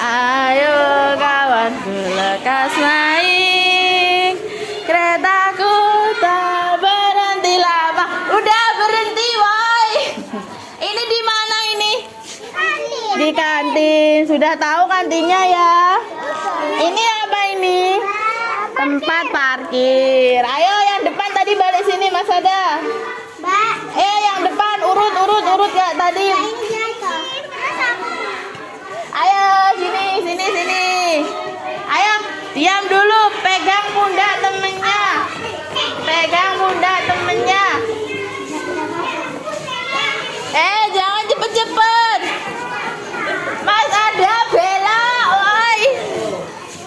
Ayo kawanku lekas naik keretaku tak berhenti lama. Udah berhenti, woi. Ini di mana ini? Di kantin. Sudah tahu kantinnya ya? Ini apa ini? Tempat parkir. Ayo yang depan tadi balik sini Mas Ada. Yang depan urut gak tadi?